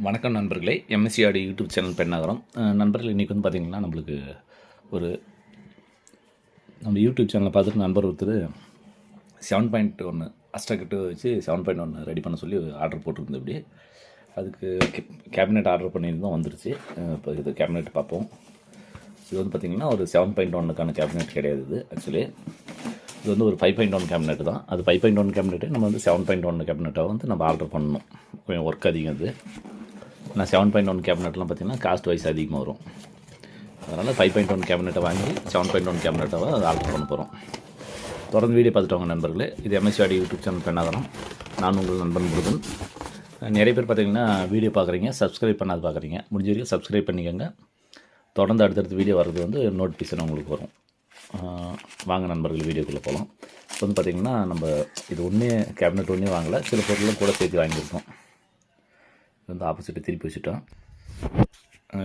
வணக்கம் நண்பர்களே, எம்எஸ்சிஆடி YouTube channel Pennagaram. நண்பர்கள் இன்றைக்கி வந்து பார்த்திங்கன்னா நம்மளுக்கு ஒரு நம்ம யூடியூப் சேனலை பார்த்துட்டு நண்பர் ஒருத்தர் 7.1 அஸ்ட்ராக்கிட்ட வச்சு 7.1 ரெடி பண்ண சொல்லி ஆர்டர் போட்டிருந்தோம். இப்படி அதுக்கு கேபினெட் ஆர்டர் பண்ணியிருந்தோம், வந்துருச்சு. இப்போ இது கேபினெட் பார்ப்போம். இது வந்து பார்த்திங்கன்னா ஒரு 7.1க்கான கேபினெட் கிடையாது. இது ஆக்சுவலி இது வந்து ஒரு 5.1 கேபினெட் தான். அது 5.1 கேபினெட்டு நம்ம வந்து 7.1 கேபினெட்டாக வந்து நம்ம ஆர்டர் பண்ணணும். கொஞ்சம் ஒர்க் அதிகம் அது. நான் 7.1 கேபினெட்லாம் பார்த்திங்கன்னா காஸ்ட் வைஸ் அதிகமாக வரும். அதனால் 5.1 கேபினெட்டை வாங்கி 7.1 கேபினெட்டாக அதை ஆர்டர் பண்ண போகிறோம். தொடர்ந்து வீடியோ பார்த்துட்டோங்க நண்பர்களே. இது எம்எஸ்சிஆடி யூடியூப் சேனல் பெண்ணாகரம். நான் உங்கள் நண்பன் முருகன். நிறைய பேர் பார்த்திங்கன்னா வீடியோ பார்க்குறீங்க, சப்ஸ்கிரைப் பண்ணாது பார்க்குறீங்க. முடிஞ்ச வரைக்கும் சப்ஸ்கிரைப் பண்ணிக்கோங்க. தொடர்ந்து அடுத்தடுத்து வீடியோ வர்றது வந்து நோட்டிஃபிகேஷன் உங்களுக்கு வரும். வாங்க நண்பர்கள், வீடியோக்குள்ளே போகலாம். இப்போ வந்து பார்த்திங்கன்னா நம்ம இது ஒன்றே கேபினெட் ஒன்றே வாங்கலை, சில பொருள்லாம் கூட சேர்த்து வாங்கியிருக்கோம். இது வந்து ஆப்போசிட்டை திருப்பி வச்சுட்டோம்.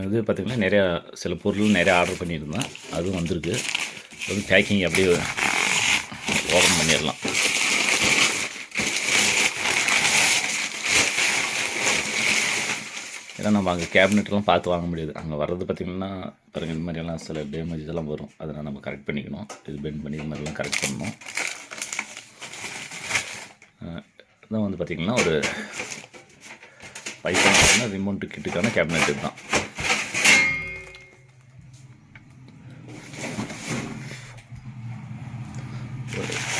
இது பார்த்திங்கன்னா நிறையா சில பொருள் நிறையா ஆர்டர் பண்ணியிருந்தேன், அதுவும் வந்திருக்கு. அது பேக்கிங் அப்படியே ஓப்பன் பண்ணிடலாம். ஏன்னா நம்ம அங்கே கேபினெட்லாம் பார்த்து வாங்க முடியாது. அங்கே வர்றது பார்த்திங்கன்னா பாருங்கள், இந்த மாதிரியெல்லாம் சில டேமேஜ் இதெல்லாம் வரும். அதெல்லாம் நம்ம கரெக்ட் பண்ணிக்கணும். இது பெண்ட் பண்ணி இது மாதிரிலாம் கரெக்ட் பண்ணணும். இதான் வந்து பார்த்திங்கன்னா ஒரு 5.1 ரிமோட் கிட்டுக்கான கேபினெட் தான்.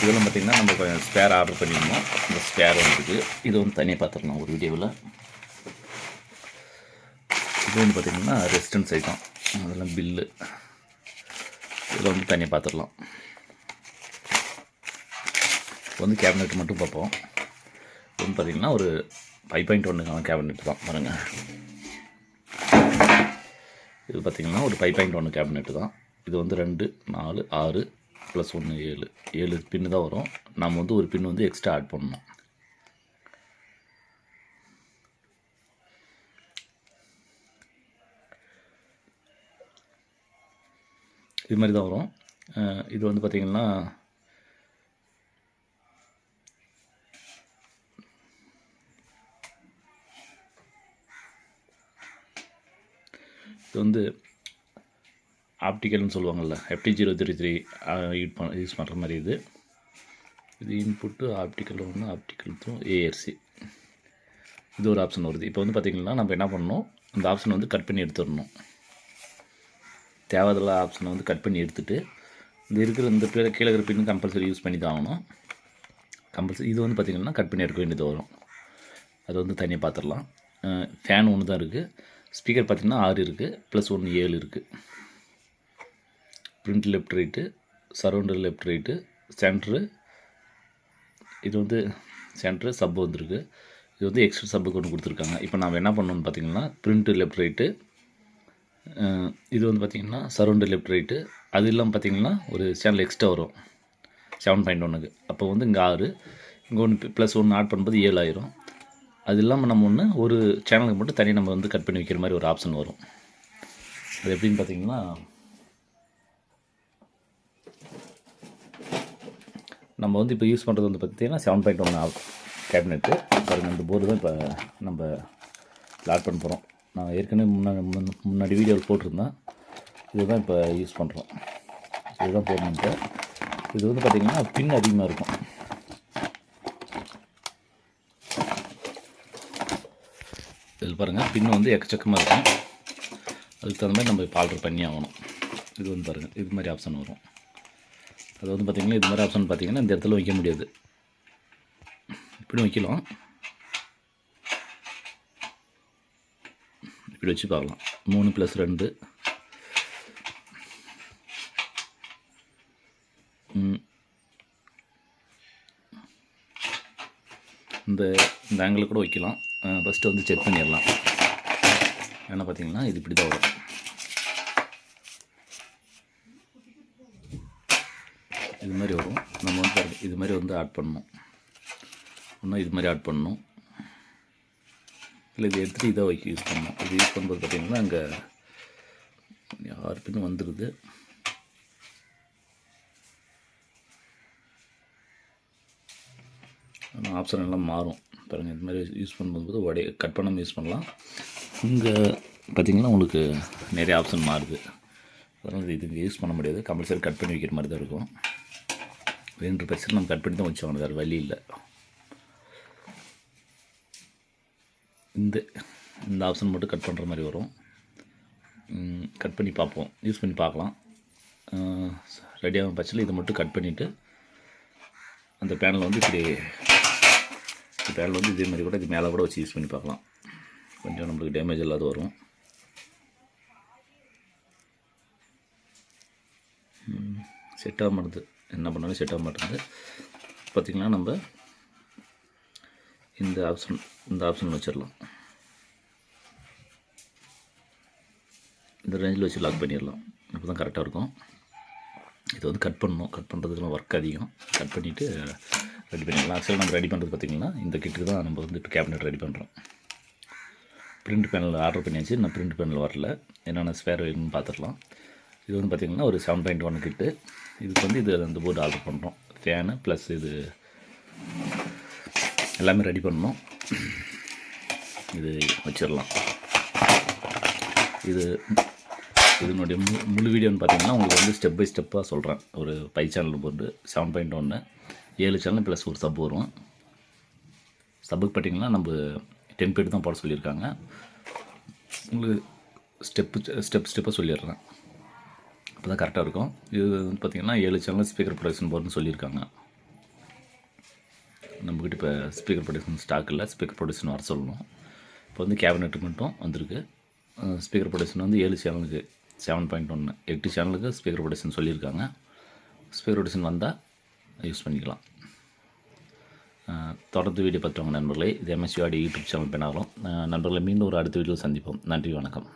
இதெல்லாம் பார்த்திங்கன்னா நம்ம கொஞ்சம் ஸ்பேர் ஆர்டர் பண்ணிடணும். இந்த ஸ்பேர் வந்துருக்கு. இது வந்து தனியாக பார்த்துடலாம் ஒரு வீடியோவில். இது வந்து பார்த்திங்கன்னா ரெசிஸ்டன்ஸ் ஐட்டம், அதெல்லாம் பில்லு, இதில் வந்து தனியாக பார்த்துடலாம். இப்போ வந்து கேபினெட் மட்டும் பார்ப்போம். இது வந்து பார்த்திங்கன்னா ஒரு 5.1க்கான கேபினெட் தான். பாருங்கள், இது பார்த்திங்கன்னா ஒரு 5.1 கேபினெட்டு தான். இது வந்து 2, 4, 6 + 1 7 பின்னு தான் வரும். நம்ம வந்து ஒரு பின் வந்து எக்ஸ்ட்ரா ஆட் பண்ணணும். இது மாதிரி தான் வரும். இது வந்து பார்த்திங்கன்னா இது வந்து ஆப்டிக்கல்னு சொல்லுவாங்கள்ல, FT033 யூஸ் பண்ணுற மாதிரி. இது இன்புட்டு ஆப்டிக்கல் 1, ஆப்டிக்கல் 2 ARC, இது ஒரு ஆப்ஷன் வருது. இப்போ வந்து பார்த்திங்கன்னா நம்ம என்ன பண்ணணும், இந்த ஆப்ஷனை வந்து கட் பண்ணி எடுத்துடணும். தேவையில்ல ஆப்ஷனை வந்து கட் பண்ணி எடுத்துகிட்டு இந்த இருக்கிற இந்த கீழே இருக்கிற பின்னு கம்பல்சரி யூஸ் பண்ணி தான் ஆகணும். கம்பல்சரி இது வந்து பார்த்திங்கன்னா கட் பண்ணி எடுக்க வேண்டியது வரும். அது வந்து தனியாக பார்த்துடலாம். ஃபேன் ஒன்று தான் இருக்குது. ஸ்பீக்கர் பார்த்திங்கன்னா 6 இருக்குது, +1 7 இருக்குது. Front left right, surround left right, centre, இது வந்து சென்ட்ரு சப் வந்துருக்கு. இது வந்து எக்ஸ்ட்ரா சப்புக்கு ஒன்று கொடுத்துருக்காங்க. இப்போ நாம் என்ன பண்ணணும்னு பார்த்திங்கன்னா பிரிண்ட்டு லெஃப்ட் ரைட்டு, இது வந்து பார்த்திங்கன்னா சரௌண்டர் லெஃப்ட் ரைட்டு, அது இல்லாமல் பார்த்திங்கன்னா ஒரு சேனல் எக்ஸ்ட்ரா வரும் 7.1க்கு. அப்போ வந்து இங்கே 6, இங்கே ஒன்று +1 ஆட் பண்ணும்போது 7 ஆயிரும். அது இல்லாமல் நம்ம ஒரு சேனலுக்கு மட்டும் தனியாக நம்ம வந்து கட் பண்ணி வைக்கிற மாதிரி ஒரு ஆப்ஷன் வரும். அது எப்படின்னு பார்த்திங்கன்னா நம்ம வந்து இப்போ யூஸ் பண்ணுறது வந்து பார்த்திங்கன்னா 7.1 கேபினெட்டு. பாருங்கள், இந்த போர்டு தான் இப்போ நம்ம ஆட் பண்ண போகிறோம். நான் ஏற்கனவே முன்னாடி வீடியோவில் போட்டிருந்தேன். இதுதான் இப்போ யூஸ் பண்ணுறோம். இதுதான் போடணுன்ட்டு. இது வந்து பார்த்திங்கன்னா பின் அதிகமாக இருக்கும். இதில் பாருங்கள், பின்னு வந்து எக்கச்சக்கமாக இருக்கும். அதுக்கு தகுந்த மாதிரி நம்ம இப்போ ஆர்டர் பண்ணி ஆகணும். இது வந்து பாருங்கள், இது மாதிரி ஆப்ஷன் வரும். அது வந்து பார்த்திங்கன்னா இது மாதிரி ஆப்ஷன் பார்த்திங்கன்னா இந்த இடத்துல வைக்க முடியாது. இப்படி வைக்கலாம், இப்படி வச்சு பார்க்கலாம். 3 + 2 இந்த ஆங்கிள் கூட வைக்கலாம். ஃபஸ்ட்டு வந்து செக் பண்ணிடலாம். ஏன்னா பார்த்திங்கன்னா இது இப்படி தான் வரும். இது மாதிரி வரும். நம்ம வந்து இது மாதிரி வந்து ஆட் பண்ணணும். இன்னும் இது மாதிரி ஆட் பண்ணணும். இல்லை, இது எடுத்துகிட்டு இதை வைக்க யூஸ் பண்ணணும். இது யூஸ் பண்ணும்போது பார்த்திங்கன்னா அங்கே 6 பின்னு வந்துடுது. ஆப்ஷன் எல்லாம் மாறும். பாருங்கள் இது மாதிரி யூஸ் பண்ணும்போது கட் பண்ணாமல் யூஸ் பண்ணலாம். இங்கே பார்த்திங்கன்னா உங்களுக்கு நிறைய ஆப்ஷன் மாறுது. அதனால் இது யூஸ் பண்ண முடியாது, கம்பல்சரி கட் பண்ணி வைக்கிற மாதிரி தான் இருக்கும். வேணுன்ற பட்சத்தில் நம்ம கட் பண்ணி தான் வச்சுக்கணும், வேறு வழி இல்லை. இந்த ஆப்ஷன் மட்டும் கட் பண்ணுற மாதிரி வரும். கட் பண்ணி பார்ப்போம், யூஸ் பண்ணி பார்க்கலாம். ரெடியாகும் பட்சத்தில் இதை மட்டும் கட் பண்ணிவிட்டு அந்த பேனல் வந்து பேனல் வந்து இதே மாதிரி கூட இது மேலே கூட வச்சு யூஸ் பண்ணி பார்க்கலாம். கொஞ்சம் நம்மளுக்கு டேமேஜ் இல்லாத வரும். செட் ஆக மாட்டேது, என்ன பண்ணாலும் செட் ஆக மாட்டேங்குது. பார்த்திங்கன்னா நம்ம இந்த ஆப்ஷன் வச்சிடலாம். இந்த ரேஞ்சில் வச்சு லாக் பண்ணிடலாம். அப்போ தான் கரெக்டாக இருக்கும். இது வந்து கட் பண்ணுறதுக்குலாம் ஒர்க் அதிகம். கட் பண்ணிவிட்டு ரெடி பண்ணிடலாம். ஆக்சுவலாக நம்ம ரெடி பண்ணுறது பார்த்திங்கன்னா இந்த கிட்டுக்கு தான் நம்ம வந்து இப்போ கேபினெட் ரெடி பண்ணுறோம். பிரிண்ட் பேனல் ஆர்டர் பண்ணியாச்சு, நான் பிரிண்ட் பேனல் வரல, என்னென்ன ஸ்பேர் வேணும்னு பார்த்துடலாம். இது வந்து பார்த்திங்கன்னா ஒரு 7.1 கிட்டு. இதுக்கு வந்து அந்த போர்டு ஆர்டர் பண்ணுறோம். ஃபேனு ப்ளஸ் இது எல்லாமே ரெடி பண்ணணும். இது வச்சிடலாம். இதனுடைய முழு வீடியோன்னு பார்த்திங்கன்னா உங்களுக்கு வந்து ஸ்டெப் பை ஸ்டெப்பாக சொல்கிறேன். ஒரு 5 சேனல் போர்டு 7.1 7 சேனல் ப்ளஸ் ஒரு சப் வரும். சப்புக்கு பார்த்திங்கன்னா நம்ம 10 பேர் தான் போட சொல்லியிருக்காங்க. உங்களுக்கு ஸ்டெப்பாக சொல்லிடுறேன், அப்போ தான் கரெக்டாக இருக்கும். இது வந்து பார்த்திங்கன்னா 7 சேனல் ஸ்பீக்கர் ப்ரொடக்ஷன் போர்டுன்னு சொல்லியிருக்காங்க. நம்மக்கிட்ட இப்போ ஸ்பீக்கர் ப்ரொடக்ஷன் ஸ்டாக் இல்லை, ஸ்பீக்கர் ப்ரொடக்ஷன் வர சொல்லணும். இப்போ வந்து கேபினெட்டுக்கு மட்டும் வந்திருக்கு. ஸ்பீக்கர் ப்ரொடக்ஷன் வந்து 7 சேனலுக்கு 7.1 8 சேனலுக்கு ஸ்பீக்கர் ப்ரொடக்ஷன் சொல்லியிருக்காங்க. ஸ்பீக்கர் ப்ரொடக்ஷன் வந்தால் யூஸ் பண்ணிக்கலாம். தொடர்ந்து வீடியோ பார்த்துவாங்க நண்பர்களே. இது MSUAD யூடியூப் சேனல் பெண்ணாகலாம். நண்பர்களை மீண்டும் ஒரு அடுத்த வீடியோவில் சந்திப்போம். நன்றி, வணக்கம்.